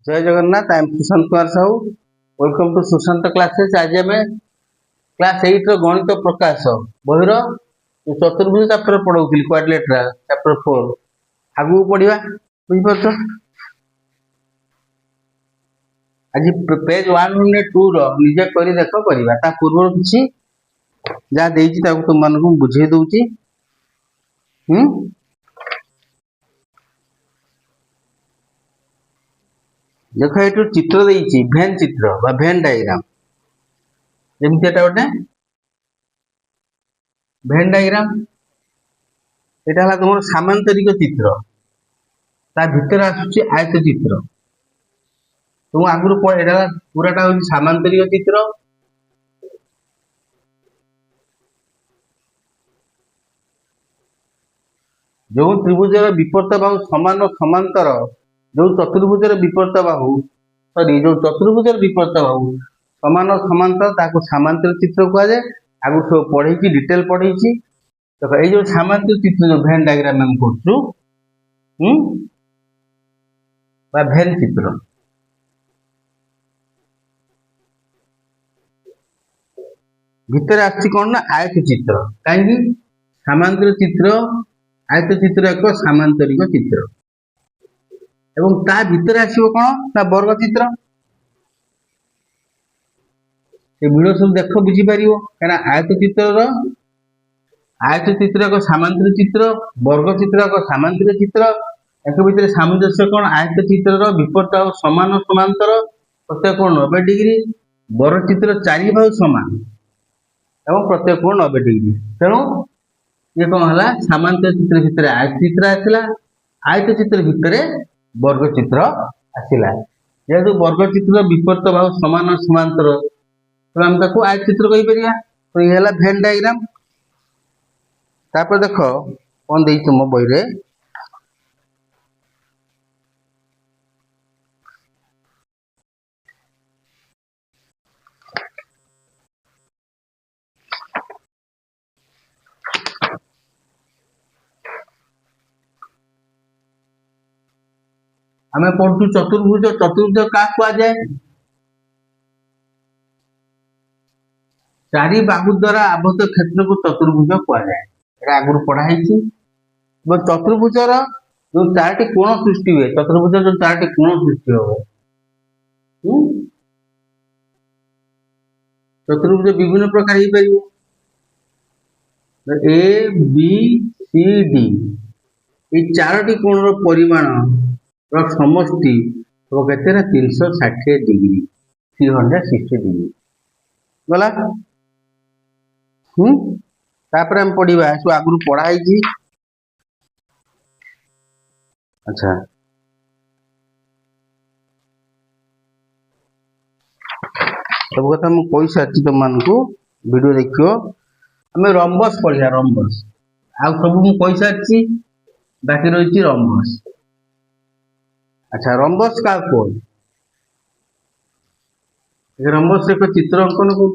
जय Jagannath. I am Sushant Kumar Sahu. Welcome to Sushant classes. आज आम क्लास 8 रो गणित प्रकाश बहिर चतुर्भुज चैप्टर पढ़ाऊली क्वाड्रिलेटराल चैप्टर 4 आगू पढ़ा बुझीपार। आज पेज 102 रो निजे कर देख करवा पूर्व किसी जहाँ तुम मानक बुझे दूची। देख ये चित्र देती भेन चित्र बा भेन डायग्राम जमीती गोटे भेन डायग्राम यहाँ तुम सामांतरिक चित्र ता भीतर आसूची आयत चित्र तुम आगुरी पूराटा हूँ सामांतरिक चित्र। जो त्रिभुजर विपरीत बाहु समान समांतर जो चतुर्भुजर विपरीत बाहु सॉरी जो चतुर्भुजर विपरीत बाहु समान समांतर ताको सामांतर चित्र कह जाए। आगु सब पढ़े डिटेल पढ़े देखो ये जो सामांतर चित्र जो भेन डायग्राम हम करूँ भेन चित्र भितर आसी कौन ना आयत चित्र कहीं सामांतर चित्र आयत चित्र एक सामांतरिक चित्र एवं ता भितर आसो कौन ना वर्ग चित्र। ये वीडियो सब देख बुझीपर कहीं आयत चित्र एक सामांतर चित्र वर्ग चित्र एक सामांतर चित्र एक भितर सामंजस्य कौन आयत चित्र विपरीत और समान समांतर प्रत्येक कोण 90 डिग्री वर्ग चित्र 4 बाहु समान एवं प्रत्येक कोण 90 डिग्री। तेणु ये कौन है सामांतर चित्र भितर आयत चित्र आसला आयत चित्र भितर वर्ग चित्र आसला जेहेतु वर्ग चित्र विपरीत बाहु समान और समांतर तो आम ताको आयत चित्र कहीपर। तो ये भेन डायग्राम तापर देख कौन दे तुम बही रे आम पढ़ु चतुर्भुज। चतुर्भुज क्या कहुए चारि बाहु द्वारा आबद्ध क्षेत्र को चतुर्भुज कहुए आगुरी पढ़ाई। चतुर्भुजर जो 4टी कोण सृष्टि हुए चतुर्भुज जो 4टी कोण सृष्टि हो चतुर्भुज विभिन्न प्रकार हो पार ए बी सी डी ये 4टी कोण परिमाण समष्टि के 360 डिग्री 360 डिग्री गला। तापर हम पढ़ा सब आगुरी पढ़ाई। अच्छा सब कथा मुझे कही सारी तुम मानक वीडियो देखियो आम रंबस पढ़ा रंबस आउ सब मुझे कही सारी बाकी रही रंबस। अच्छा रंबस क्या कौन रंबस एक चित्र अंकन को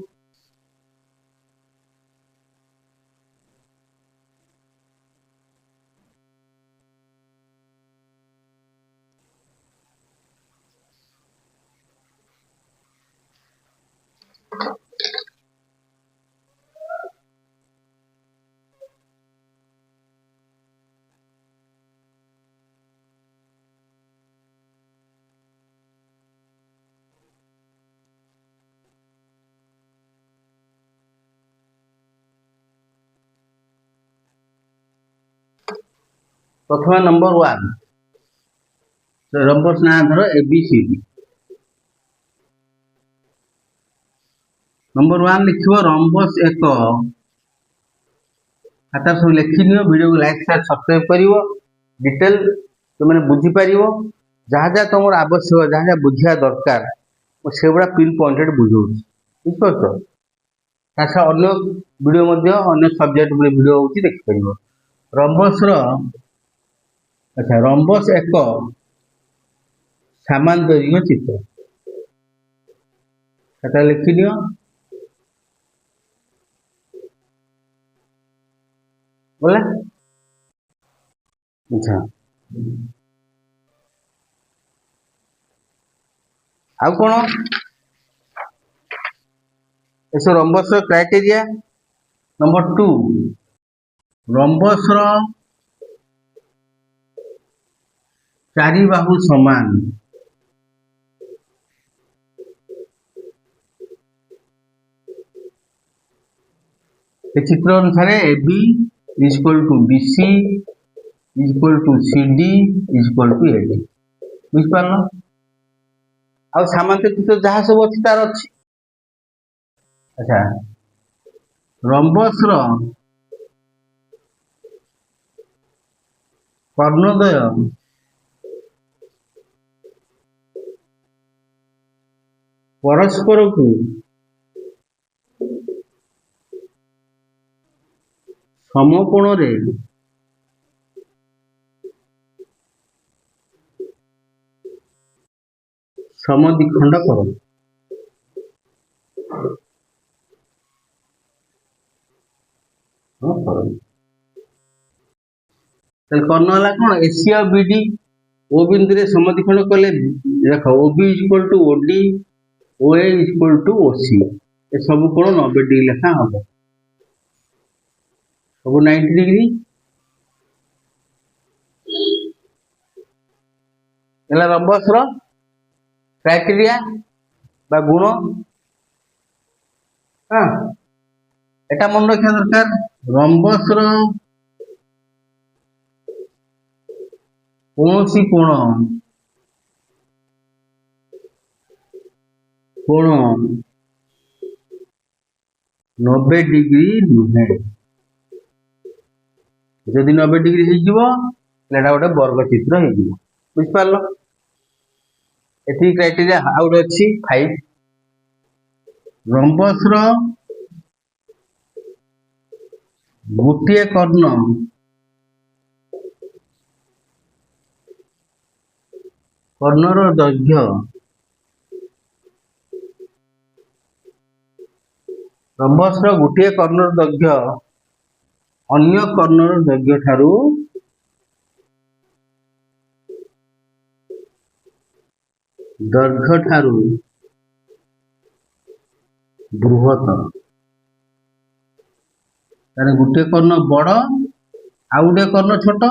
प्रथम नंबर 1 रंबस ना धर एबीसीडी नंबर 1 लिख रंबस एक खाता सब लिखिन वीडियो को लाइक शेयर सब्सक्राइब कर डिटेल तुमने बुझीपर जहाँ जहाँ तुम आवश्यक जहाँ जहाँ बुझा दरकार से गुड़ा पिन पॉइंटेड बुझाऊँ बुझीपार। अन्य वीडियो अन्य सब्जेक्ट वीडियो होती देखिपर रंबस। अच्छा रंबस एक सामांतरिक चित्र खाता लिखिन बोला। अच्छा आउ कौन एस रंबस क्राइटेरिया नंबर 2 रंबस चारि बाहु समान चित्र अनुसार A B is equal to B C is equal to C D is equal to A D बुझिपार आ सामांतर चित्र जहाँ सब अच्छी तार अच्छी अच्छा रंबस कर्णदय परस्पर को समकोण रे समद्विखंड कर कर्ण है कौन एसी और बीडी ओ बिंदु समद्विखंड कले देख ओबी इज इक्वल टू ओडी ओए इज इक्वल टू ओसी ए सब कोण 90 डिग्री लेखा हम सब 90 डिग्री रंबस क्राइटेरिया बा गुण हाँ एटा मन रखा दरकार रंबस कौन कोण 90 डिग्री नुहे जदि 90 डिग्री होटा गोटे वर्ग चित्र हो बुझिपार एति क्राइटेरिया आउट अच्छी 5 रंबस गोटे कर्ण कर्णर दैर्घ्य रंबस गोटे कर्णर दैर्घ्य अन्य कर्णर दैर्घ्य ठारू दैर्घ्य ठारू बृहत्तर गोटे कर्ण बड़ आ गोटे कर्ण छोट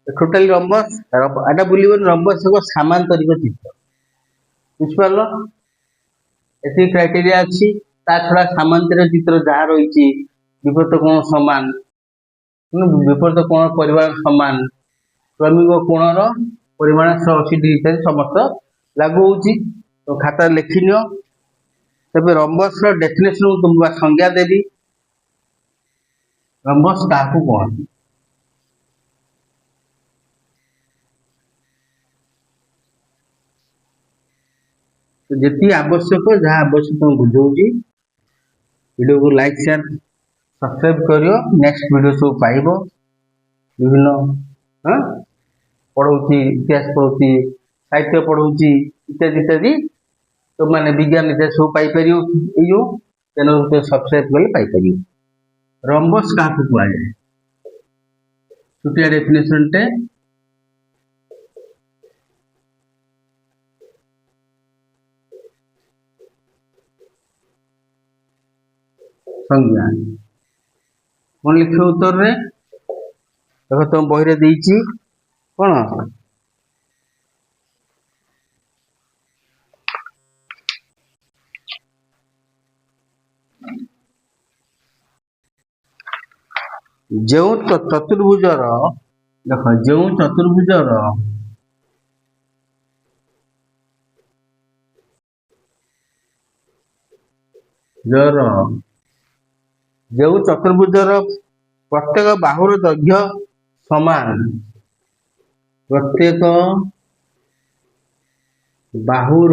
टोटाली रंबस एटा बुलबन रंबस एक सामांतरिक चित्र बुझिपार एति क्राइटेरिया अच्छी ता छड़ा सामांतरिक चित्र जहाँ रही विपरीत कोण समान विपरीत कोण परिमाण समान क्रमिक कोणर परिमाण 180 डिग्री इत्यादि समस्त लागू होची तो खाता लिखि नियो तबे रंबस डेफिनेशन तुमको संज्ञा देवी रंबस काहू कहती तो जी आवश्यक जहाँ आवश्यक बुझाऊँगी वीडियो को लाइक शेयर सब्सक्राइब करियो नेक्स्ट वीडियो सब पाइबो विभिन्न पढ़ौची इतिहास पढ़ौची साहित्य पढ़ौची इत्यादि इत्यादि तो माने विज्ञान इतिहास सब पाई परियो यो चैनल को सब्सक्राइब करले पाई परियो रंबस काहू कहए छुटिया डेफिनेशन टे संज्ञा कौन लिखे उत्तर रे देखो तुम बही देची कौन जो चतुर्भुजर देख जो चतुर्भुजर जर जो चतुर्भुजर प्रत्येक बाहुर दैर्घ्य समान प्रत्येक बाहुर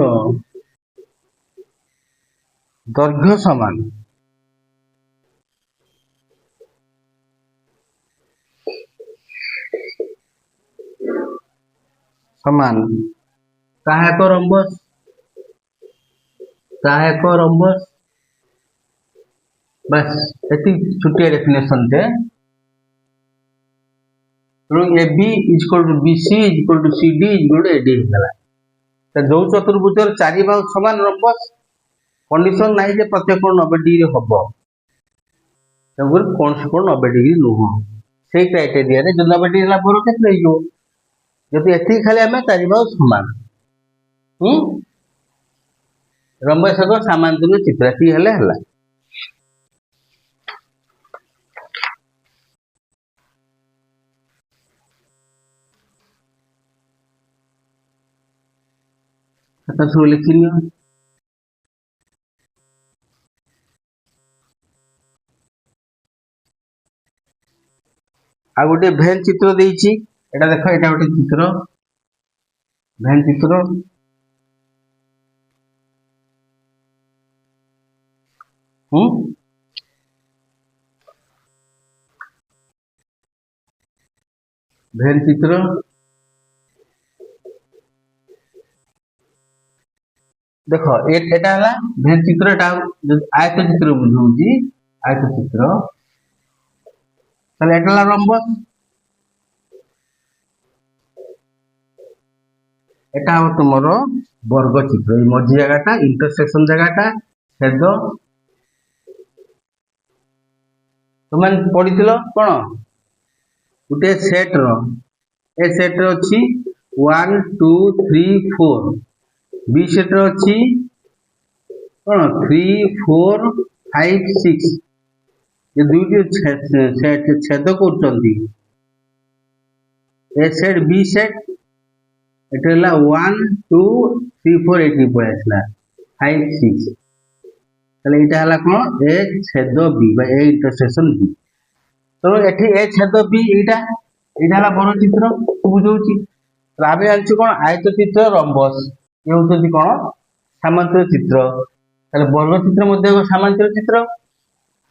दैर्घ्य समान समान सहायक रंबस बस एति छुटिया डेफिनेशन थे A B is equal to B C is equal to C D is equal to A D होला जो चतुर्भुज चारि बाहु समान रंबस कंडीशन नहीं जे प्रत्येक कोण 90 डिग्री हम कौन से कोण 90 डिग्री नुह से क्राइटेरिया जो 90 डिग्री है बड़ क्षेत्र हो जब ये खाली आम चारि बाहु समान रंबस सामांतरिक चित्र है सब लिखी आ गोटे भेन चित्र देछि एटा देखो एटा गोटे चित्र भेन चित्र भेन चित्र देखो एटा हला भेन चित्र एटा आयत चित्र बुझौची आयत चित्र ताले एटा रंबस एटा हो तुमरो वर्ग चित्र ए मझी जगहटा इंटरसेक्शन जगहटा छेद तुमन पढिथिलो कोन गुटे सेट रो ए सेट रो अछि 1 2 3 4 बी सेट रो अछि कोन 3 4 5 6 ये दुईटी सेट छेद करचंती ए सेट बी सेट एटला 1 2 3 4 8 पळेसला 5 6 तले एटा हला कोन ए छेद बी बा ए इंटरसेक्शन बी तो एठी ए छेद बी एटा हला बड़ चित्र बुझौची आबे आंछु कोन आयत चित्र रंबस ये होती कोन समांतर चित्र तले वर्ग चित्र मध्ये समांतर चित्र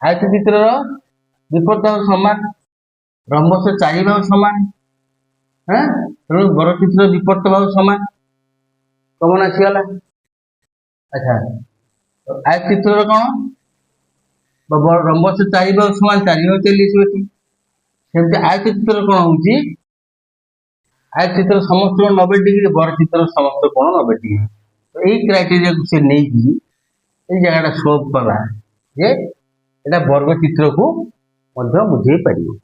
आयत चित्र विपरीत समान रंबस चारि बाहु समान बड़ चित्र विपरीत बाहु समान कमन आसीगला अच्छा आयत चित्र कौन रंबस चारि बाहु समान 4 बाहु 40 होती सेमती आयत चित्र कौन होची आयत चित्र समस्त 90 डिग्री बड़ चित्र समस्त कोण 90 डिग्री तो यही क्राइटेरिया को से नहीं की ये जगह सोल्व कला जे एटा वर्ग चित्र को मध्य बुझे पारियो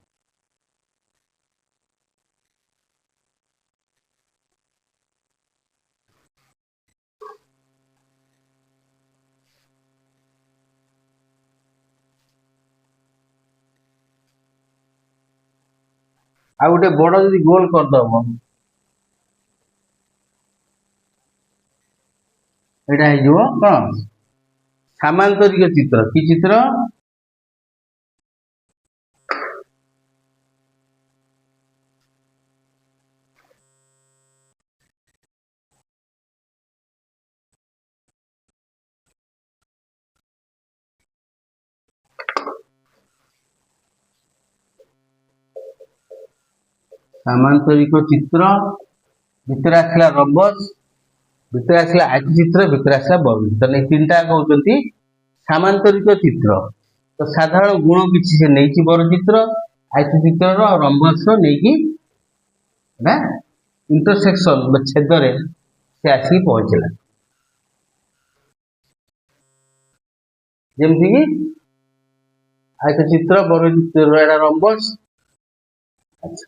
आ गोटे बड़ जदि गोल करदब एटा हो कौन सामांतरिक चित्र कि चित्र सामांतरिक चित्र भितर आसला रंबस भितर आसला आयत चित्र भितर आसला वर्ग चित्र तीनटा कहते सामांतरिक चित्र तो साधारण गुण किसी से नहीं वर्ग चित्र आयत चित्र रंबस नहीं इंटरसेक्शन छेद से आसिक पहुंचला जमती आयत चित्र वर्ग चित्र एटा रंबस अच्छा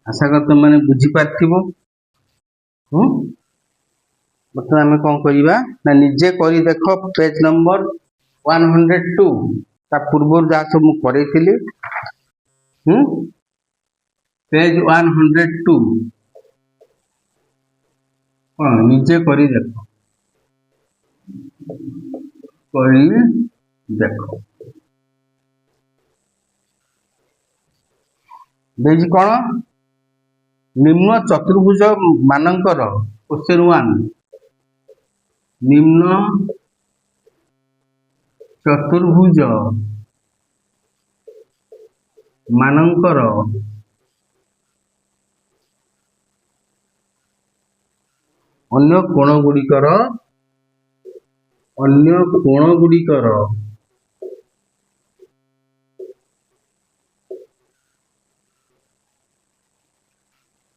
आशा कर तुम मैंने बुझी पार्थिबो बर्तमान आम कौन करवा ना निजे करी देख पेज नंबर 102 ता पूर्व जहाँ सब मुझे करी पेज 102 कौन निजे करी देख देजी कौन निम्न चतुर्भुज मानकर क्वेश्चन 1 निम्न चतुर्भुज मानकर अन्य कोण गुड़िकर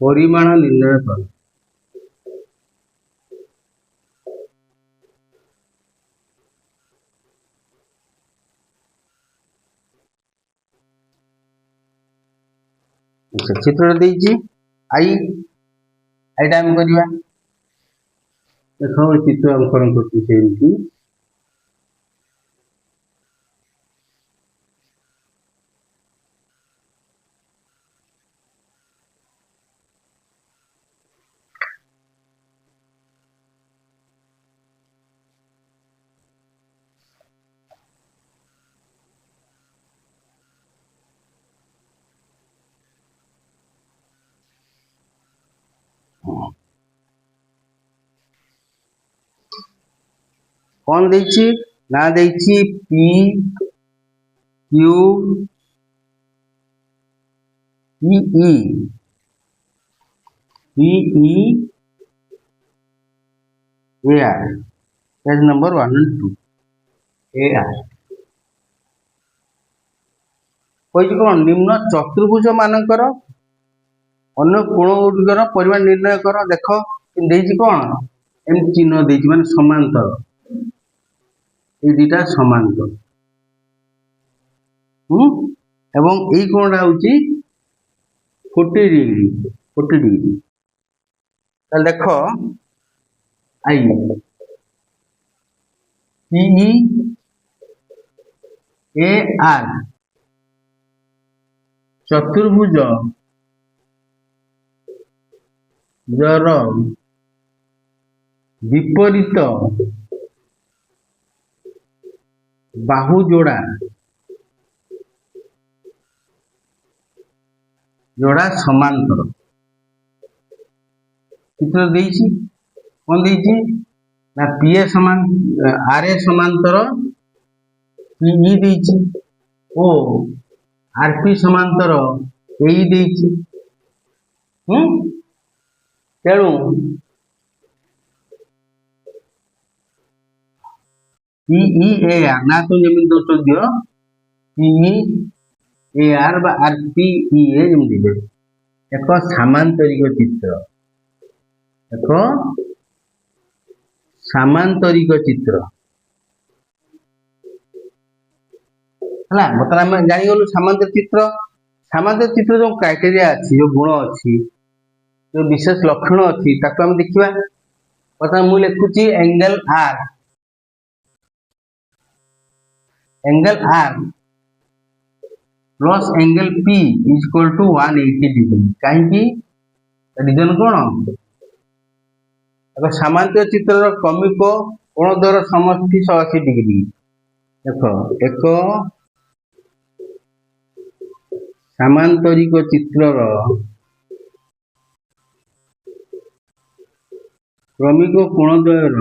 परिमाण निर्णय कर। चित्र देइछि आई आईटा हम करवा देखो चित्र अंकन करछि सेमती कौन देइछि ना देइछि P Q PE PE AR page number 1 and 2 AR कोई कौन निम्न चतुर्भुज मानकर अन्य कोण गुड़िकर परिमाण निर्णय कर। देख देइछि कौन एम चिन्ह देइछि माने समांतर ये दुटा समांतर एवं यही कोणटा होची 40 डिग्री ताल देख आई पीई ए आर चतुर्भुज जर विपरीत बाहु जोड़ा समांतर चित्र देइछि कौन देइछि ना पीए समान आरए समांतर पीई देइछि ओ आरपी समांतर एई देइछि तेणु पीई ए आर ना तो जमीन दोस्तों दियो पीई ए आर बा आरपीई ए जमी दे एक सामांतरिक चित्र है बर्तमान आम जागलु सामांतर चित्र जो क्राइटेरिया अच्छी जो गुण अच्छी जो विशेष लक्षण अच्छी ताको हम देखिबा। बर्तमान मु लिखुची angle R plus angle P is equal to 180 degree कहीं रीजन कौन एक सामांतर चित्र क्रमिक कोण द्वारा समष्टि 180 डिग्री देख एक सामांतरिक चित्र क्रमिक कोण द्वयर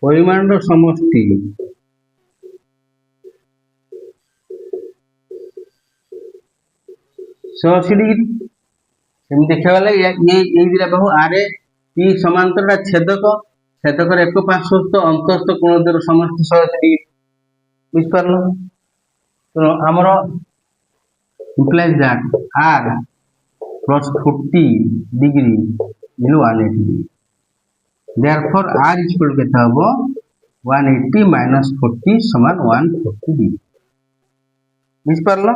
परिमाण समष्टि 180 डिग्री सेम देखा गला ये दिला बहु आरे पी समांतर छेदक एक पार्श्वस्थ अंतस्थ कोण द्वारा समष्टि 180 डिग्री बुझ पारलो। तो हमर implies that r plus 40 degree is 180 degree. Therefore r is equal to केता हबो 180 minus 40 समान 140 डिग्री बुझ पारलो।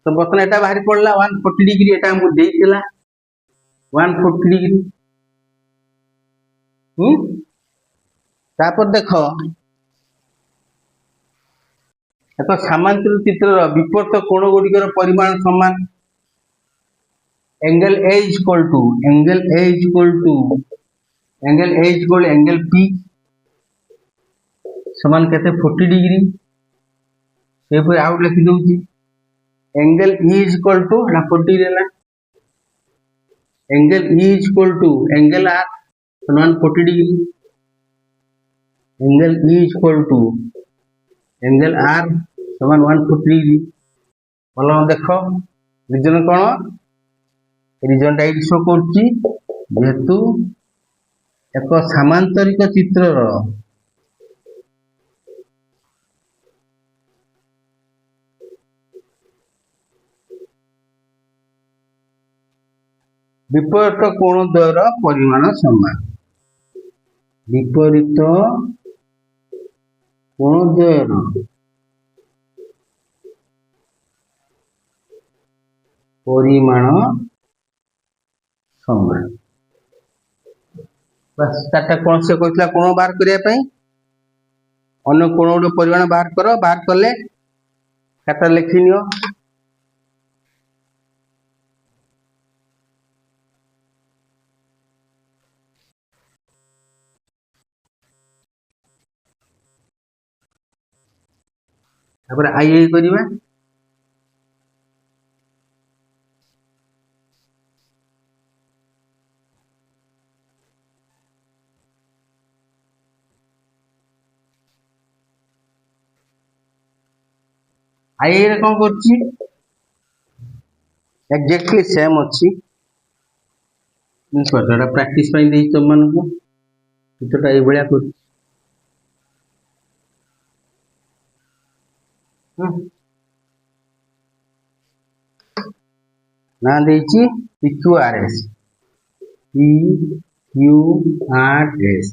तो बतन एटा बाहरी पड़ला 140 डिग्री एटा हमको देइतिला 140 डिग्री तापर देखो एक सामांतर चित्र विपरीत कोण गुड़िकर परिमाण समान angle A is equal angle P समान केते 40 डिग्री से पर आउट लिखि दउची angle E is equal to ना 40 रेला angle E is equal to angle R समान 40 degree angle E equal to angle R समान 140 डिग्री। भल देख रिजन कौन रिजन टाइट शो करुच्ची जेहेतु एक सामांतरिक चित्रर विपरीत कोण द्वयर परिमाण समान। विपरीत कोण द्वयर परिमाण समान। बस चार्टा कोण से कहता कोण बाहर करने अन्य कोण गोटे परिमाण बाहर कर बाहर कले खाता लिखि नियो। आई करवा आई कौन करक्टली सेम अच्छी प्रैक्टिस तुम मान चित्रटा ये कर ना PQRS PQRS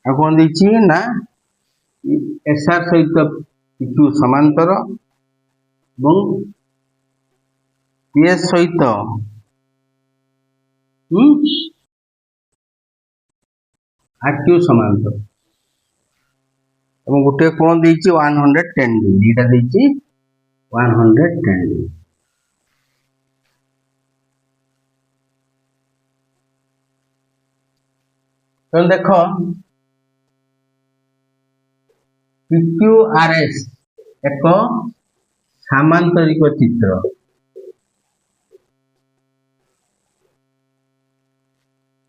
आ कौन देखी ना SR सहित PQ समांतर PS सहित RQ समांतर गोटे कोण देखी 110 डिग्री एटा देखी 110 डिग्री। तो देख PQRS एक सामांतरिक चित्र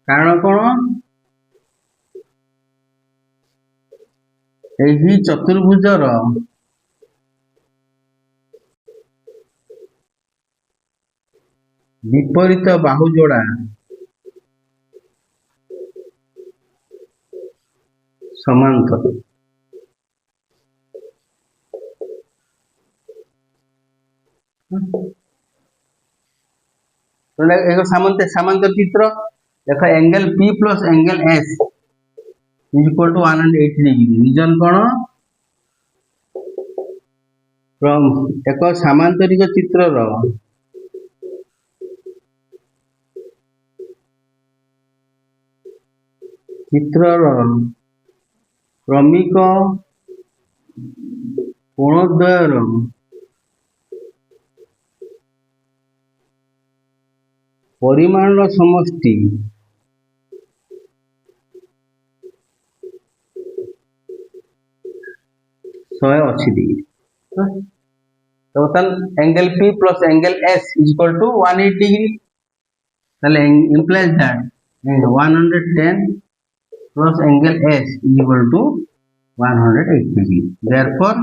कारण कौन यही चतुर्भुजर विपरीत बाहु जोड़ा समांतर एक समांतर चित्र देख angle P plus angle S is equal to 180 degree. Reason कौन फ्रॉम एक सामांतरिक चित्रर क्रमिक कोणद्वयर परिमाण समष्टि 180 डिग्री। तो angle P plus angle S is equal to 180 degree implies that 110 plus angle S is equal to 180 degree. Therefore,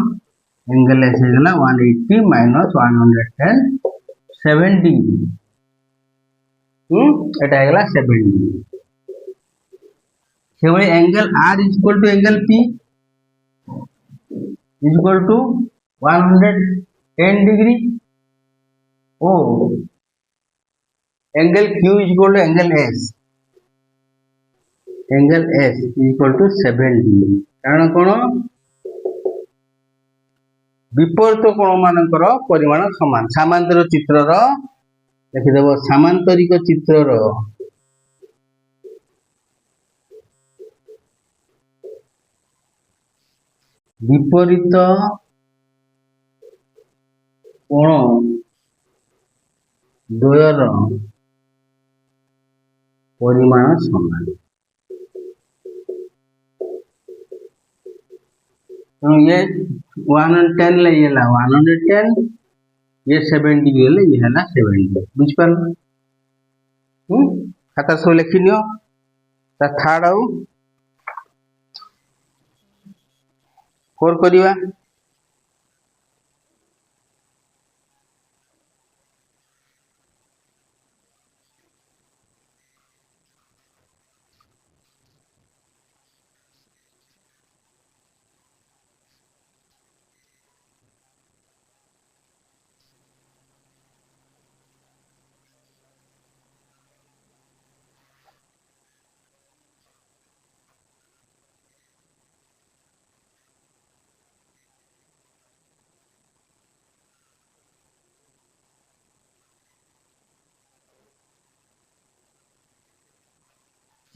angle S is 180 minus 110 7 degree. एटा है 7 degree. सेवळे angle R is equal to angle P is equal to 110 degree. Oh, angle Q is equal to angle S. Angle S is equal to 7 degree. कारण कौन विपरीत कोण मानकर परिमाण समान। सामांतर चित्रर देखिदेव सामांतरिक चित्रर विपरीत कोण द्वयर परिमाण समान। तो ये 110 ले ये 110 ये 7 डिग्री ले ये 7 डिग्री बुझ पार खाता सब लिखि नियो ता थर्ड आउ फोर करिवा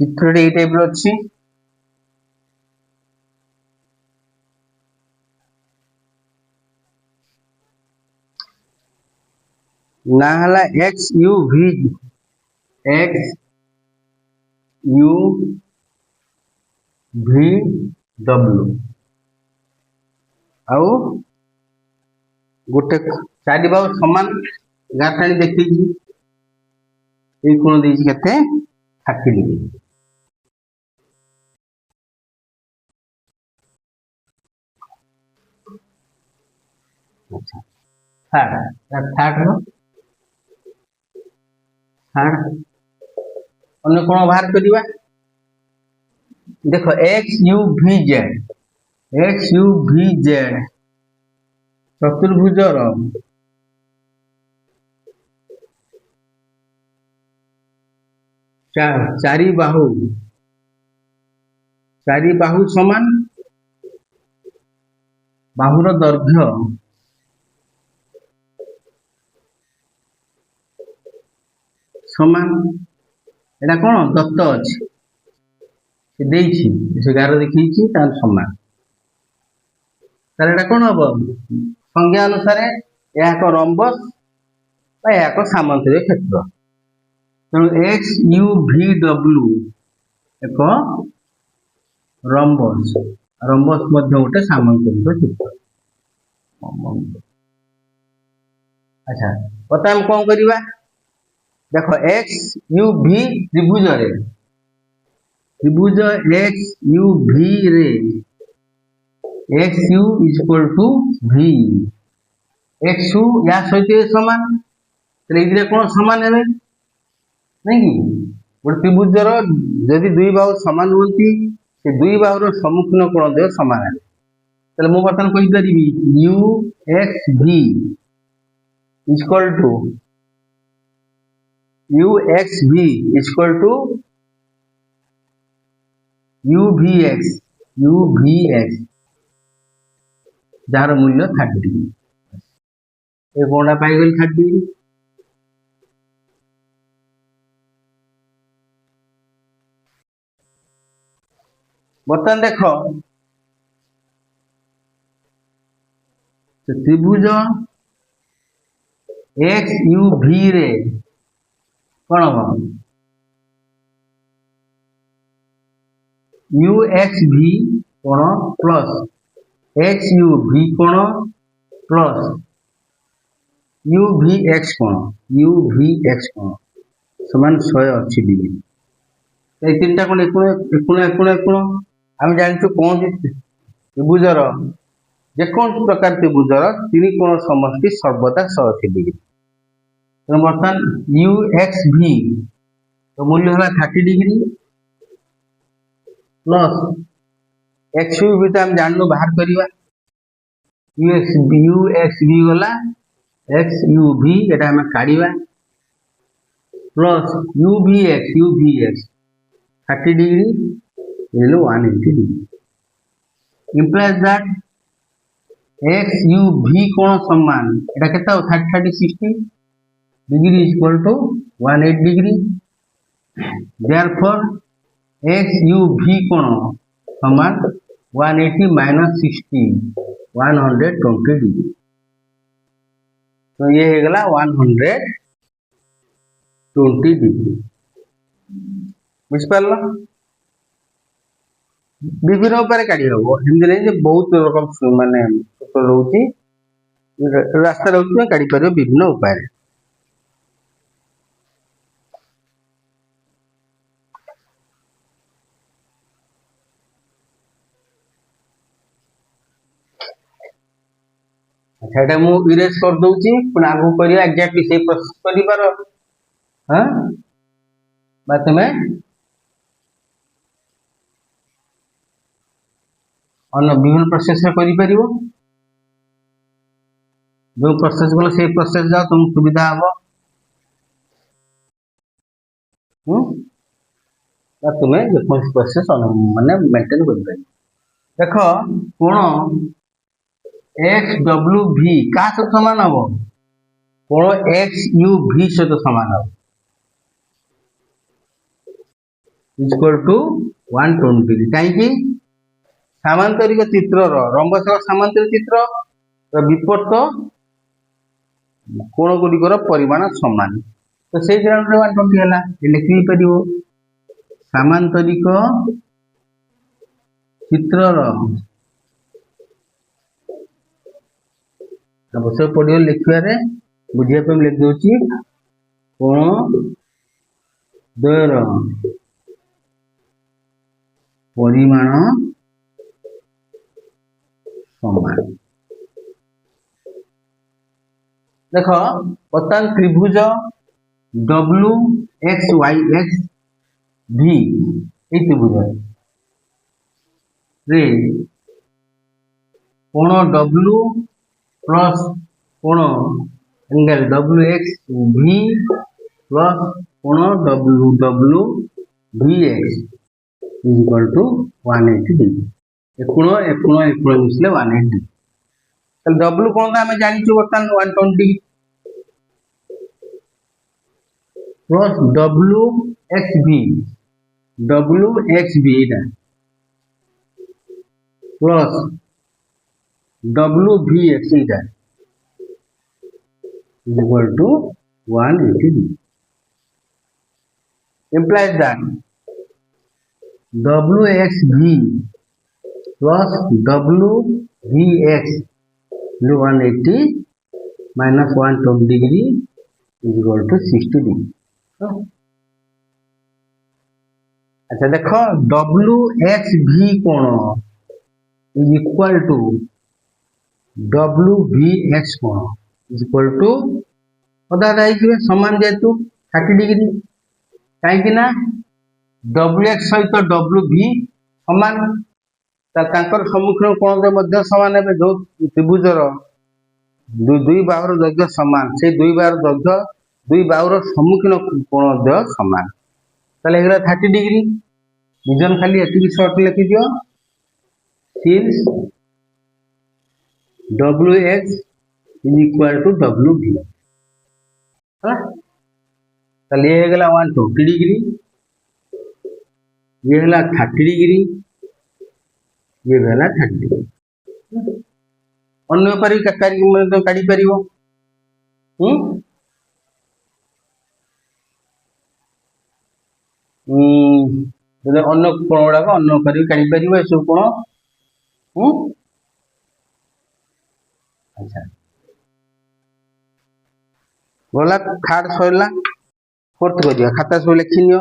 चित्रटे एई टाइप रो अछि ना हला एक्स यू वी डब्ल्यू आउ गोटे चारि बाहु समान गाठाणी देखिछि एई कोण देछि केते 30 डिग्री अच्छा थर्ड रो थर्ड अन्य कोण बाहर करिवा देखो एक्स यू वी जेड चतुर्भुजर चारि बाहु समान बाहुर दैर्घ्य समान एटा कोन दत्त अछि से देछि से गार देखिछि तार समान तार एटा कोन हबो संज्ञा अनुसार या एक रम्बस बा या एक सामान्तरिक क्षेत्र तेणु एक्स यू वी डब्ल्यू एक रम्बस रम्बस मध्य गोटे सामान्तरिक चित्र अच्छा बर्तमान कौन करवा देखो एक्स यू वी त्रिभुज एक्स यू वी रे X U is equal to V X U या सहित समान तो कौन समान है नहीं कि गोटे त्रिभुजर यदि दुई बाहु समान होती से दुई बाहुर सम्मुखीन कोण देव समान है तो मुझे बर्तमान कहीपरि U X V is equal to U X V is equal to U V X जार मूल्य 30 डिग्री ये कोणटा पाइगल 30 डिग्री बर्तमान देख त्रिभुज एक्स यू वी रे कौन हम यू एक्स वी कोण प्लस एक्स यू वी कोण प्लस यू वी एक्स कोण समान 180 डिग्री ये तीन कोण एकोण आम जानचु कौन त्रिभुजर जेकोसी प्रकार त्रिभुजर तीन कोण समष्टि सर्वदा 180 डिग्री तेणु बर्तमान यू एक्स वी तो मूल्य है 30 degree plus X U V तो आम जानू बाहर करवा यू एक्स वी गला एक्स यू वी एटा आम काढ़ा plus U V X 30 degree 180 degree implies that x u v कोण समान एटा केता 30 60 degree is equal to 180 degree therefore x u v कोण समान 180 minus 60 120 डिग्री तो ये हो गला 120 डिग्री बुझ पारल विभिन्न उपाय काढ़ी हम एमती नहीं बहुत रकम माने रोचे रास्ता रोचे काढ़ी पार विभिन्न उपाय अच्छा एटा मु इरेज कर दउची पुन आगु करिया एग्जैक्टली से प्रोसेस करि पारो हां बा तमे अन्य विभिन्न प्रोसेस रे करि परिबो जो प्रोसेस बोले से प्रोसेस जाओ तुम सुविधा हबो बा तुमे जे कोन प्रोसेस माने मेंटेन करि परिबो देखो कोण एक्स डब्ल्यू भी का समान हबो कोण एक्स यू भी सहित समान हबो इक्वल टू 120 डिग्री कहीं सामांतरिक चित्र रंबस सामांतरिक चित्र विपरीत कोण गुड़िकर परिमाण समान तो से 120 है लिखि पार सामांतरिक चित्र आवश्यक पड़ो लिखारे बुझापी लिख दूसरी कोण द्वयर परिमाण समान देख बर्तमान त्रिभुज डब्ल्यू एक्स वाई एक्स भी त्रिभुज रे कोण डब्ल्यू प्लस कोण angle W X V plus कोण W W V X is equal to 180 degree कोण मिसले 180 डिग्री डब्ल्यू कोण आम जानी बर्तमान 120 plus W X V plus W V X is equal to 180 degree implies that WXV plus WVX is 180 minus 120 degree is equal to 60 degree. अच्छा देखो WXV कोण is equal to WVX कोण is equal to अदा समान जेतु 30 degree कहीं WX सहित WV समान सम्मुखीन कोण सामान है जो त्रिभुजर दुई बाहुर दैर्घ्य सामान से दुई बाहुर दैर्घ्य दुई बाहुर सम्मुखीन कोण सामान ताले 30 डिग्री निजन खाली एति शॉर्ट लिखि दियो since WX is equal to WV ताले ये गला 120 डिग्री ये है 30 डिग्री ये है 30 डिग्री अन्य पर तो काढ़ी पार अन्य कोण गुड़ाक अन्य पर काढ़ी पार ये सब कोण अच्छा गला थर्ड सरला फोर्थ कर खाता सब लिखि नियो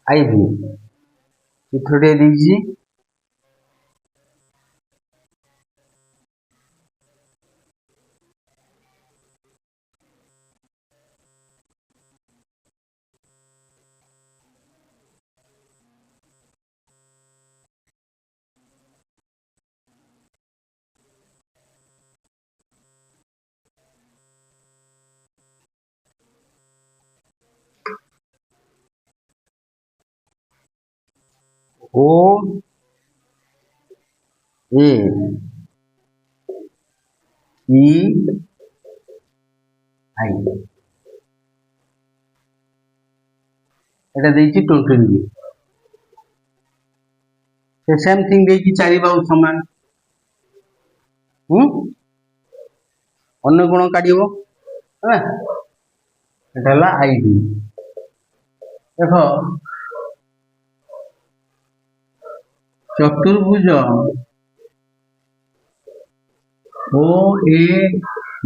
आई भी चित्रटे दीजिए ओ ए ई आई एटा देछि 20 डिग्री से सेम थिंग देछि चारि बाहु समान अन्य गुण काढिबो है एटा ला आई भी देखो चतुर्भुज ओ ए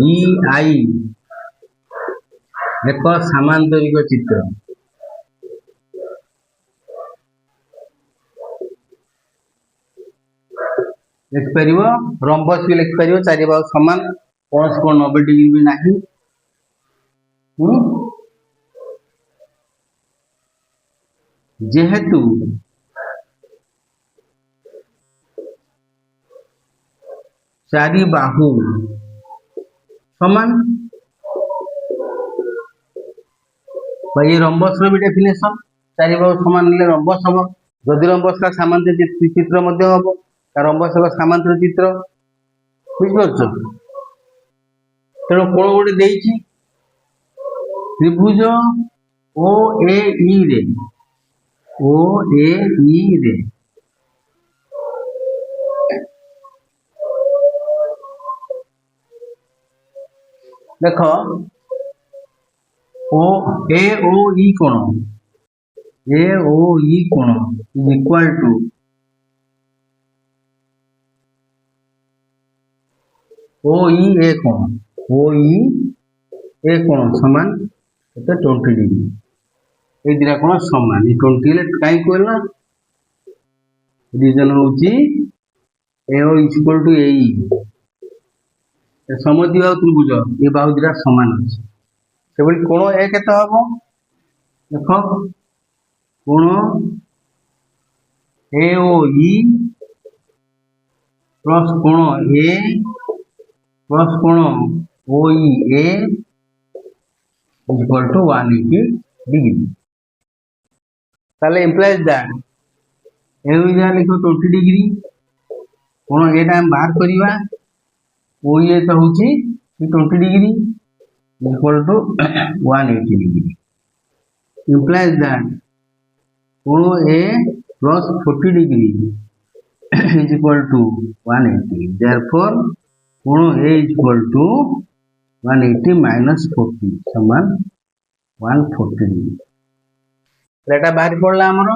ई आई एक सामांतरिक चित्र। लिखिपर रंबस भी लिखिपर चारि बाहु समान कौन से कौन 90 डिग्री भी नहीं। जेहेतु चारि बाहु समान ये रंबस भी डेफिनेशन चारि बाहु समान रंबस हम जदि रंबस का सामांतर चित्र हम रंबस एक सामांतर चित्र बुझिपार तेणु कौन गोटे देइछि त्रिभुज ओ ए ई रे देख ओ ए ओ ई कोण इज इक्वल टू ओ ई ए कोण समान 20 डिग्री ये दिना कोण समान 20 कहीं कहला रीजन होची ए ओ इज इक्वल टू ए समझी बाहु त्रिभुज ये बाहु दिटा समान अच्छे से कोण ए केते हबो देख कोण ए ओ ई प्लस कोण ए प्लस कोण ओ ई ए इक्वल टू 180 डिग्री ताले इम्प्लाइज दैट ए जहाँ लिखो 20 डिग्री कोण एटा हम बाहर करवा ओ ये तो होची 20 degree equal to 180 degree implies that कोण A plus 40 degree is equal to 180 therefore कोण A is equal to 180 minus 40 समान 140 डिग्री एटा बाहर पड़ला हमरो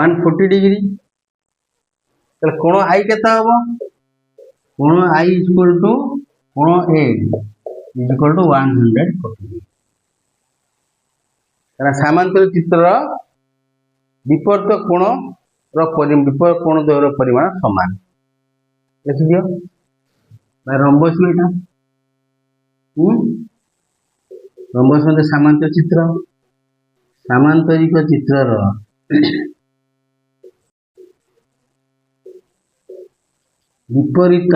140 डिग्री तो कोण आई केता हबो कोण आई इज इक्वल टू कोण A is equal to 140 degree कारण सामांतर चित्र विपरीत कोण विपरीत कोण द्वयर परिमाण समान लिख दियो रंबस भी एटा रंबस मतलब सामांतर चित्र सामांतरिक चित्रर विपरीत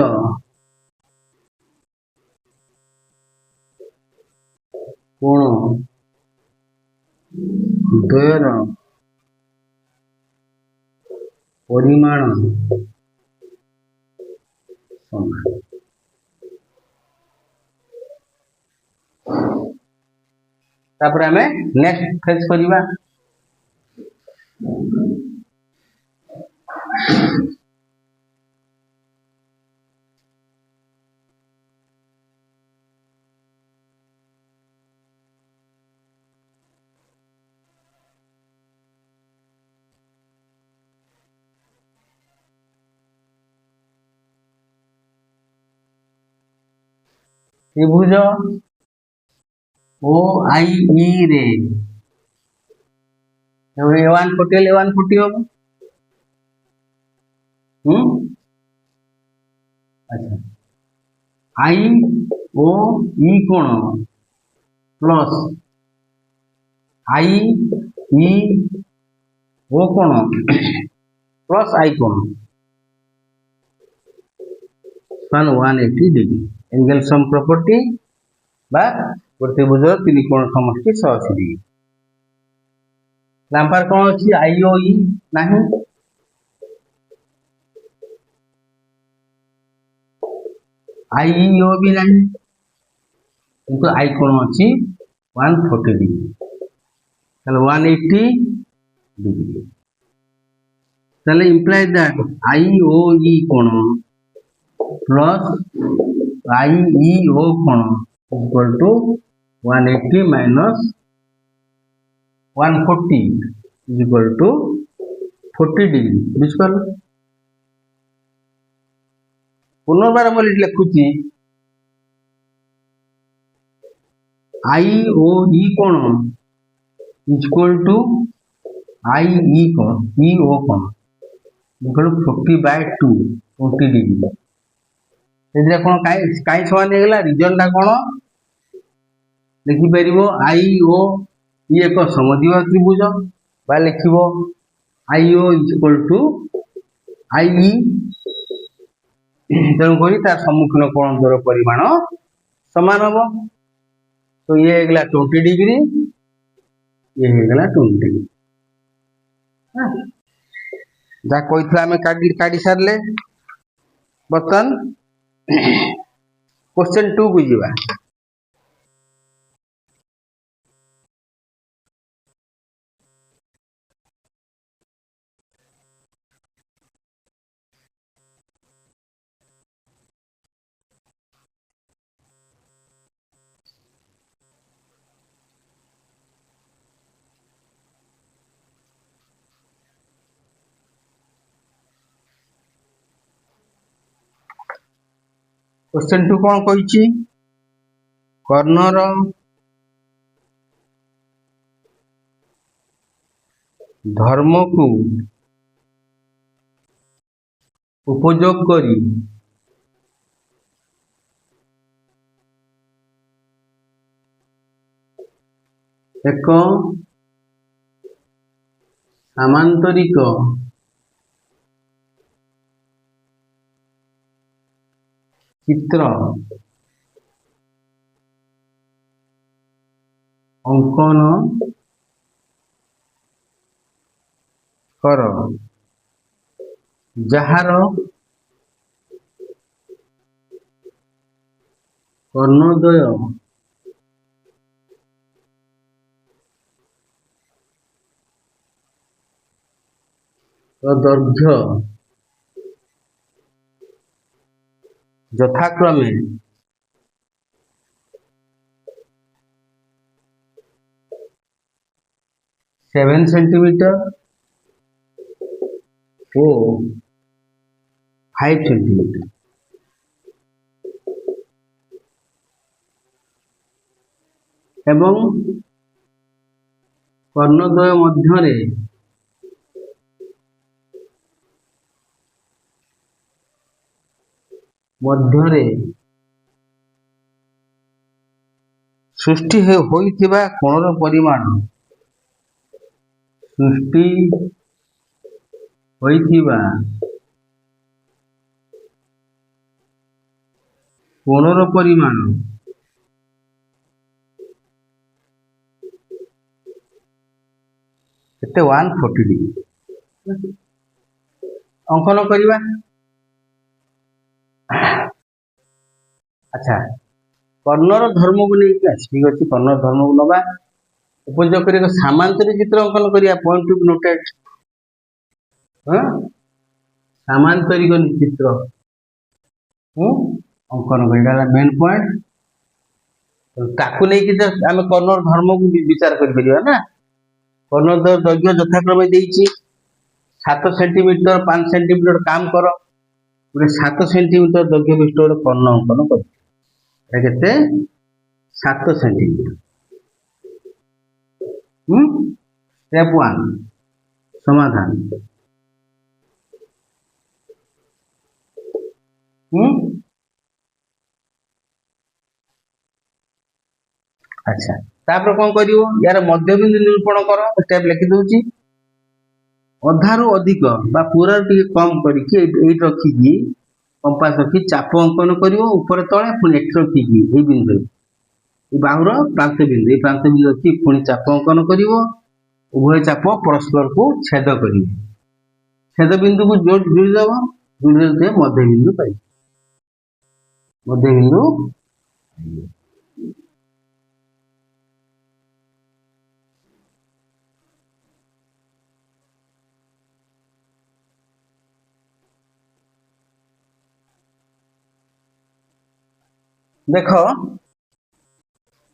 कोण द्वयर परिमाण समान तापर हमें नेक्स्ट फेज करिबा त्रिभुज ओ आई ई रे A140 A140 हम अच्छा आई ओ ई कोण प्लस आई ई ओ कोण प्लस आई कोण 180 डिग्री एंगल सम प्रॉपर्टी बा त्रिभुज तीन कोण समष्टि 180 डिग्री लांपार कौन अच्छी आई ओ ई नहीं आई ई ओ भी नहीं किंतु आई कौन अच्छी 140 डिग्री 180 डिग्री ताले imply that I O E कोण प्लस आई ई ओ कोण equal to 180 minus 140 is equal to 40 degree बुझिपार पुनर्बार मैं लिखुची आई ओ ई कौन इक्वल टू आई ई कौन ई ओ कौन देखो 40/2 20 डिग्री से कौन कहीं समान होगा रिजन टा कौन लिखिपर आई ओ ई एक समद्विबाहु त्रिभुज बा लिख आई ओ इक्वल टू आई ई तेणुक तार सम्मुखीन कोण द्वार परिमाण सामान हम तो ये होगा 20 डिग्री ये होगा 20 डिग्री जहाँ कही आम काढ़ी सारे बर्तमान क्वेश्चन 2 को जीवा क्वेश्चन 2 कौन कही कर्णर धर्म को उपयोग करी एक सामांतरिक चित्र अंकन कर जार कर्णद्वय दैर्घ्य यथाक्रमे 7 सेंटीमीटर और 5 सेंटीमीटर एवं कर्णद्वय मध्य सृष्टि होइथिबा कोणर परिमाण सृष्टि होइथिबा कोणर परिमाण केते 140 डिग्री अंकन करवा अच्छा कर्णर धर्म को लेकिन ठीक अच्छे कर्णर धर्म को नवा उपयोग कर सामांतरिक चित्र अंकन करिया पॉइंट टू नोटेड सामांतरिक चित्र अंकन कर मेन पॉइंट ताकू नहीं आम कर्णर धर्म को विचार कर ना कर्णर दैर्घ्य यथाक्रमे 7 सेंटीमीटर 5 सेंटीमीटर काम कर गोटे 7 सेंटीमीटर दैर्घ्य विशिष्ट गोटे कर्ण अंकन करते 7 सेंटीमीटर स्टेप 1 समाधान अच्छा तापर कौन कर यार मध्यबिंदु निरूपण कर स्टेप लिखि दूची अधारू अधिक बा पूरा टी कम करके रखिकी कंपास रखी चाप अंकन कर ऊपर तले पुणी एट रखिकी ये बिंदु बाहुर प्रांत बिंदु ये प्रांत बिंदु रखी पुणी चाप अंकन कर उभय चाप परस्पर को छेद कर छेद बिंदु को जोड़ीदेव जोड़ीदे मध्यबिंदु पाई मध्यबिंदु देख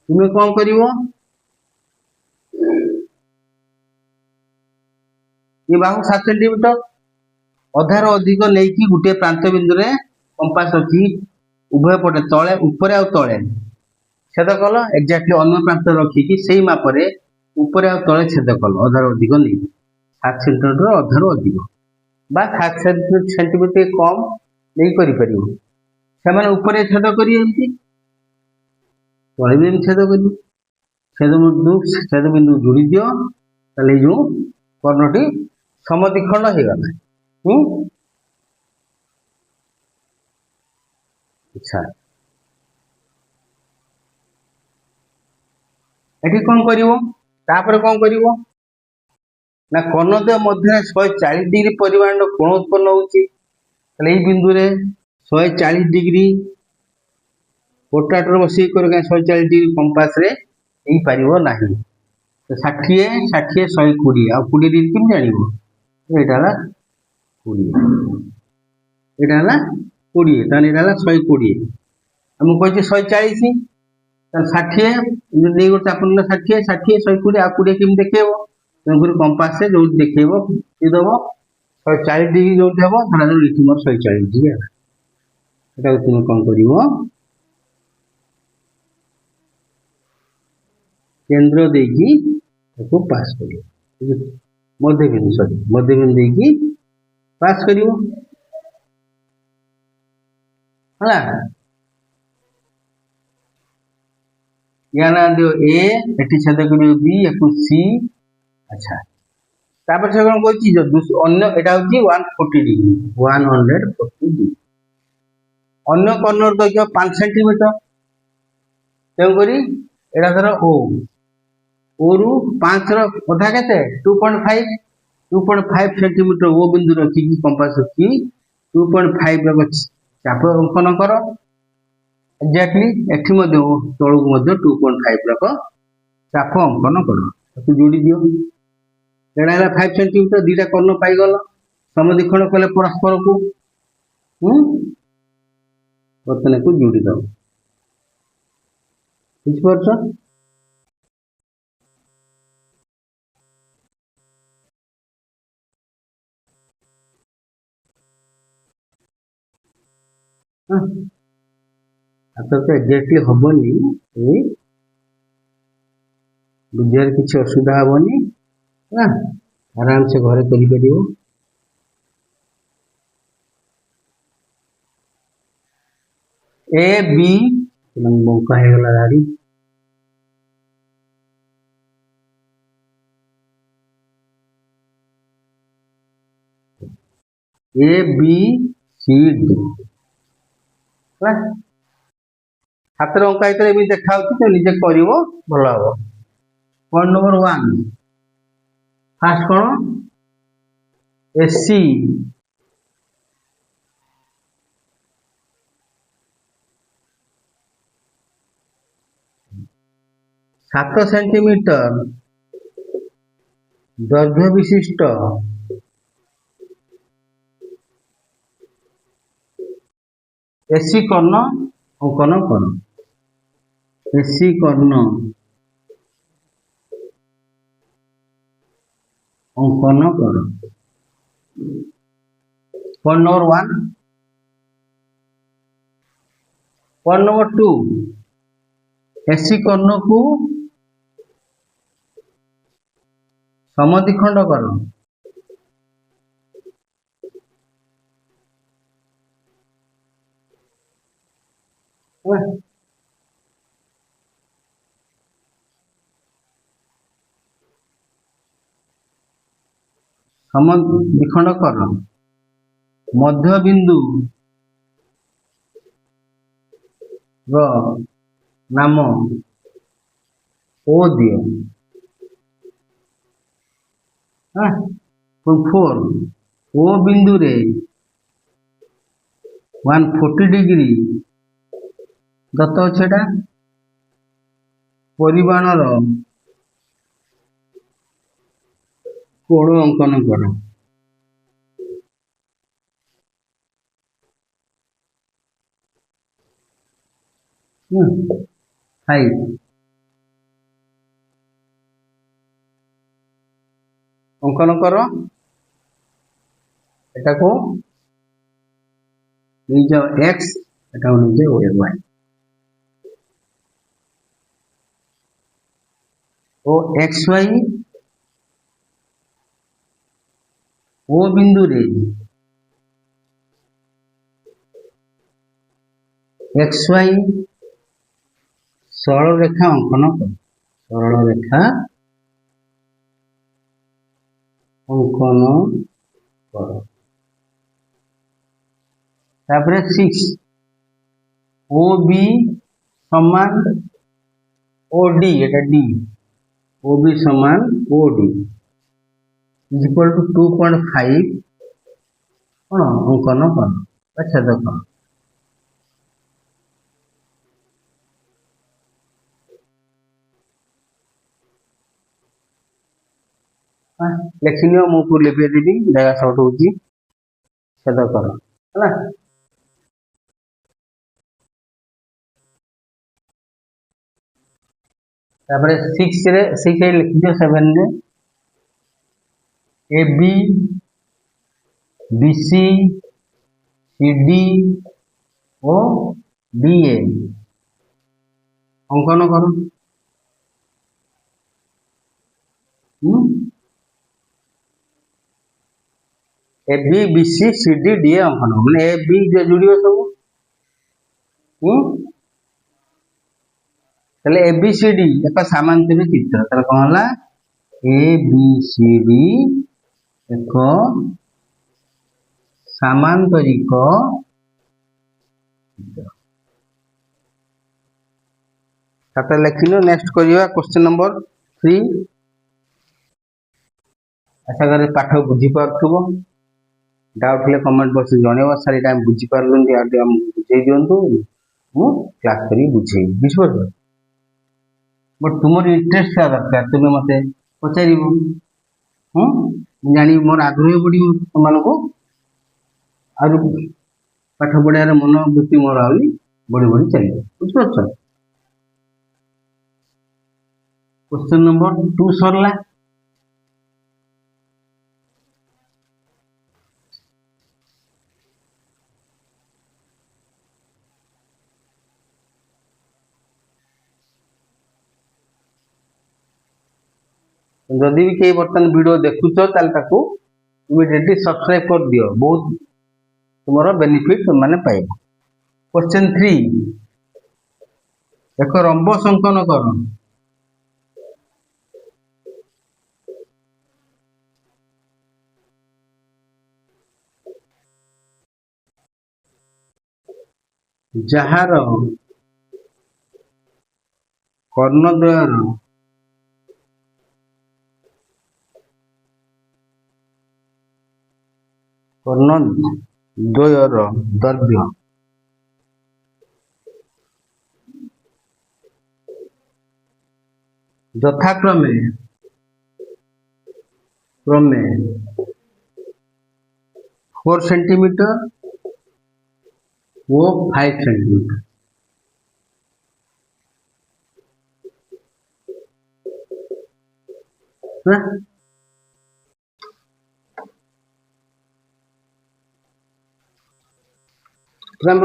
तुम्हें कौन कर ये बाहु 7 सेंटीमीटर अधार अधिक नहीं गोटे प्रांत बिंदु रे कंपास रखी उभय पटे तले ऊपर आ तले छेद कल एक्जाक्टली अन्य प्रांत रखिकी से मापरे ऊपर आ तले छेद कल अधार अधिक नहीं 7 सेंटीमीटर अधार अधिक बा 7 सेंटीमीटर कम नहीं करि से ऊपर छेद कर तले भी छेद कर छेद बिंदु जोड़ी दियो ताले जो कर्णटी समद्विखंड हो गला। अच्छा एठी कौन करिवो तापर कौन करिवो ना कर्णद्वय मध्य 140 डिग्री परिमाण कोण उत्पन्न होउची ताले ई बिंदु रे 140 डिग्री पोटाटर बसी कर 140 डिग्री कंपास रे एई परिवो नाही तो 60 60 120 आ 20 डिग्री किम जानिवो एटा ला 20 एटा ला 20 ताने एटा ला 120 हम कहछि 140 षाठिए नहीं गोटे चापुन 60 60 120 आ 20 केम देखेबो तेणुकर कंपास से जो देखेबो कि दबो 140 डिग्री जो देबो धरा जो इठी मोर 140 डिग्री है एटा तुम कौन करिवो केंद्र देकी ताको पास करिवो मध्य बिंदु देकी पास करिवो हला या ना दियो ए एटी छेद करियो बी एकु सी। अच्छा तापर से कोन कहछि जो अन्य एटा होछि 140 डिग्री 140 डिग्री अन्य कॉर्नर दैर्घ्य 5 सेंटीमीटर तेउ करी एटा धर ओ रु 5 रो अधा केते 2.5 सेंटीमीटर ओ बिंदु रखी कंपास रखी 2.5 रो चाप अंकन करो एक्जाक्टली एठी मध्य तळु मध्य 2.5 रक चाप अंकन करो तो जोड़ी दियो एडा 5 सेंटीमीटर दीटा कर्ण पाई गलो समद्विखंड कले परस्पर को बर्तन को जोड़ी दो बुझ परछ तो एक्जाक्टली हबनी बुझार किसी असुविधा हबनी ना आराम से घरे करि परियो ए बी मौका है गला गाड़ी ए बी सी डी हाथ अंका हित देखा तो निजे कर भल हम पॉइंट नंबर 1 फास्ट कौन एसी 7 सेंटीमीटर दैर्घ्य विशिष्ट एसी कर्ण अंकन कर एसी कर्ण अंकन कर point number 1 point number 2 AC कर्ण को समद्विखंड कर समद्विखंड कर मध्य बिंदु रो नाम ओ दियो 4 ओ बिंदु रे 140 डिग्री दत्त अच्छेटा परिमाणर कोण अंकन कर अंकन कर एटा को निज x एटा को निज y ओ xy ओ बिंदु रे xy सरल रेखा अंकन कर सरल रेखा अंकन कर तापर 6 ओ बी समान ओ डी एटा डी ओ बी समान O D is equal to 2.5 कौन अंकन कर छेदक लेखिनियो मु को लिपे देबी जगह शॉर्ट होची छेदक है तापर 6 रे 6 लिख दियो 7 रे A B B C C D ओ डी ए अंकन करो A B B C C D D A अंकन माने ए बी जो जुड़ियो सब तले ए बी सी डी एक समांतर चित्र तले कोन हला ए बी सी डी एक सामांतरिक चित्र तापर लिखिनो नेक्स्ट करिवा क्वेश्चन नंबर 3 आशा करे पाठ बुझी पारथुबो डाउट ले कमेंट बॉक्स जणेवा सारी टाइम बुझी पारलुंदी आ हम बुझे दियंतु मु क्लास करी बुझे विश्वास बट तुमर इंटरेस्ट का दरकार तुम मते पचारिबो जानी मोर आग्रह बड़ी तुम को आरु पाठ पढ़ार मनोवृत्ति मोर आई बढ़ी बढ़ी चलिए बुझपार क्वेश्चन नंबर 2 सरला जदि भी कई बर्तन वीडियो देखुच इमिडिएटली सब्सक्राइब कर दियो बहुत तुम्हारा बेनिफिट माने पाइबो क्वेश्चन 3 एक रंबस अंकन कर जहार कर्णद्वयर कर्णद्वयर दैर्घ्य यथाक्रमे 4 सेंटीमीटर वो 5 सेंटीमीटर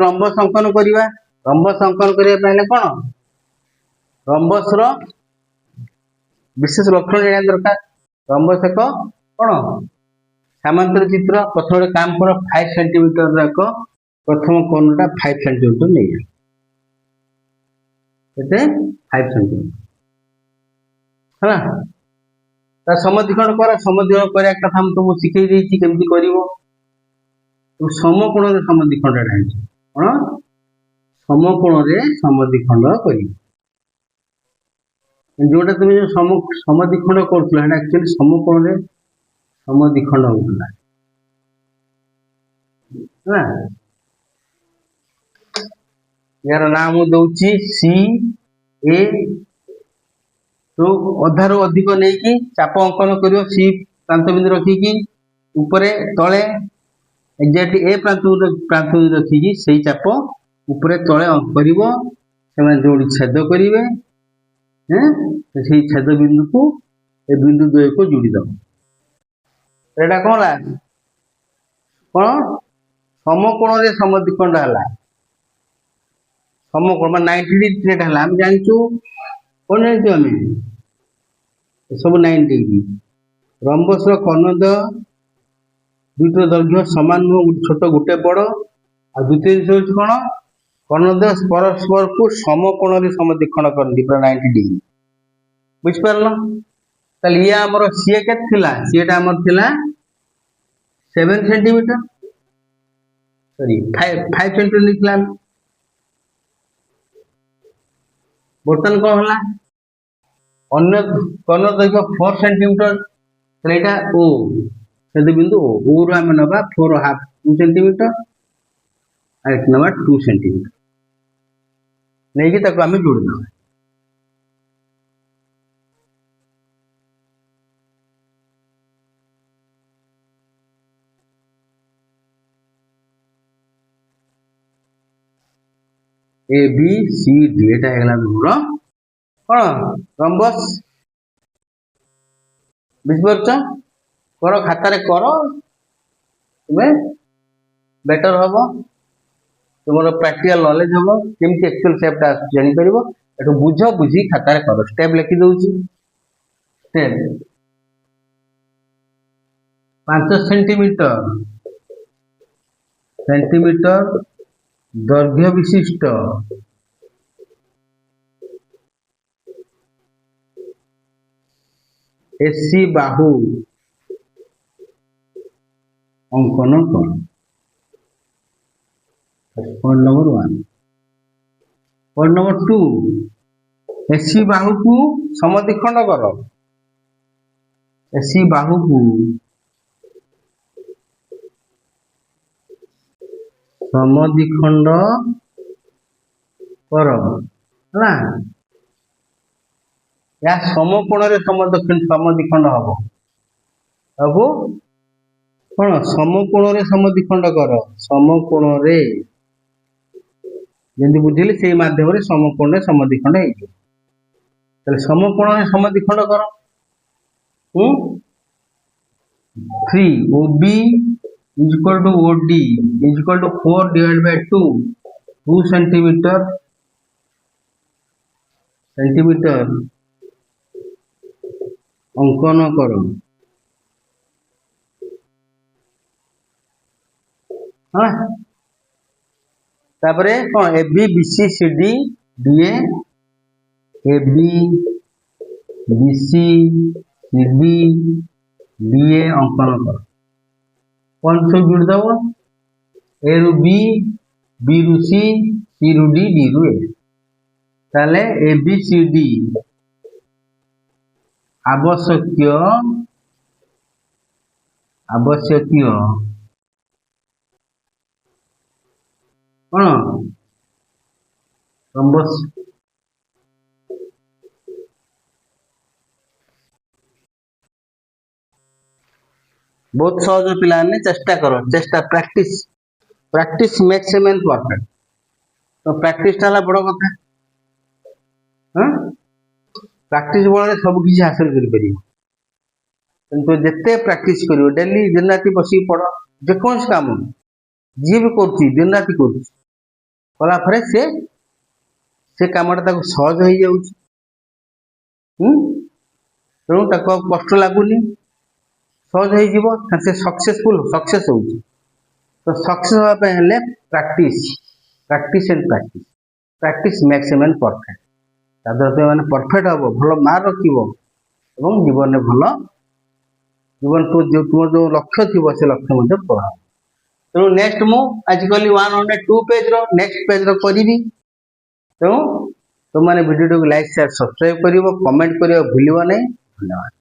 रंबस अंकन करवा रंबस अंकन करने कौन रंबस विशेष लक्षण जाना दरकार रंबस एक कौन सामांतर चित्र प्रथम काम कर 5 सेंटीमीटर एक प्रथम कोणटा 5 सेंटीमीटर नहीं है 5 सेंटीमीटर है समधिकरण कर समधिकरण कर कथा तुमको शिखे देती केमती करिवो तुम समकोण रे समधिखंड ढांची कौन समकोण रे समधिखंड कर जोटा तुम जो समधिखंड करुला एक्चुअली समकोण रे समधिखंड होता है यार नाम दौची सी ए तो अधार अधिक नहीं कि चाप अंकन करियो सी प्रांत बिंदु रखिकी ऊपरे तले एक्जाक्टली ए प्रांत बिंदु रखिकी सही चाप ऊपरे तले करिवो से जोड़ी छेद करिवे हैं तो सही छेद बिंदु को ए बिंदु द्वय को जोड़ी दो एटा कोन ला कौन समकोण रे समद्विखंड है समकोण मान 90 डिग्री ट्रेट है आम जानचु कौन जानचु आम सब 90 डिग्री रंबस कर्णद दुईटर दैर्घ्य सामान नुह छोट गोटे बड़ आ द्वितीय जिनिस हूँ कौन कर्णद परस्पर को समकोण रे समद्विखंड करती पूरा 90 डिग्री बुझिपार ताले ये आमर सी के सीटा आमर थिला 7 सेंटीमीटर सॉरी 5 सेंटीमीटर निकला बर्तन कौन है अन्य कर्ण दैर्घ्य 4 सेंटीमीटर एटा ओ से बिंदु ओ रु आम नवा 4.5 सेंटीमीटर आ एक नवा 2 सेंटीमीटर नहीं कि ताको आम जोड़ दवा ए बी सी डी एटा हेगला मोर कौन रंबस बुझिपारछ कर खाता रे कर तुम्हें बेटर हम तुम प्रैक्टिकल नॉलेज हम केमती एक्चुअल शेपटा जानी परबो एटु बुझ बुझी खाता रे कर स्टेप लिखि दउची स्टेप 5 सेंटीमीटर दैर्घ्य विशिष्ट एसी बाहु अंकन कर point number 1 point number 2 AC बाहु को समद्विखंड कर एसी बाहु को समद्विखंड कर है या समकोण रे समद्विखंड हम अब कौन समकोण रे समद्विखंड कर समकोण रे जमी बुझे से मध्यम समकोण रे समद्विखंड हो समकोण रे समद्विखंड कर 3 OB is equal to OD is equal to 4 divided by 2 centimetre अंकन कर हाँ तापरे कौन A B B C C D D A B B C D D अंकन कर कौन सब जुड़ दब ए रु बी रु सी रु डी रु ए ताले ए बी सी डी आवश्यक कौन रंबस बहुत सहज पिला चेष्टा करो चेष्टा practice makes a man perfect तो प्रैक्टिस बड़ कथा हाँ प्रैक्टिस बल सब किसी हासिल कर जिते प्रैक्टिस कर डेली दिन राति बस पढ़ जेकोसी काम जी भी कर दिन राति कलापर से कामटा सहज हो जाऊँ तेणु कष्ट लगुनि सहज हो सक्सेसफुल सक्सेस हो तो सक्सेस होगापे हेले practice and practice makes a man perfect ताद्वारा मैंने परफेक्ट हम भल मार्क रखिब जीवन में भल जीवन तुम जो लक्ष्य थी से लक्ष्य पूरा तेणु नेक्स्ट मु आज कली 102 पेज नेक्स्ट पेज करी तेणु तुम मैंने वीडियो को लाइक शेयर सब्सक्राइब कर कमेंट कर भूल नहीं धन्यवाद।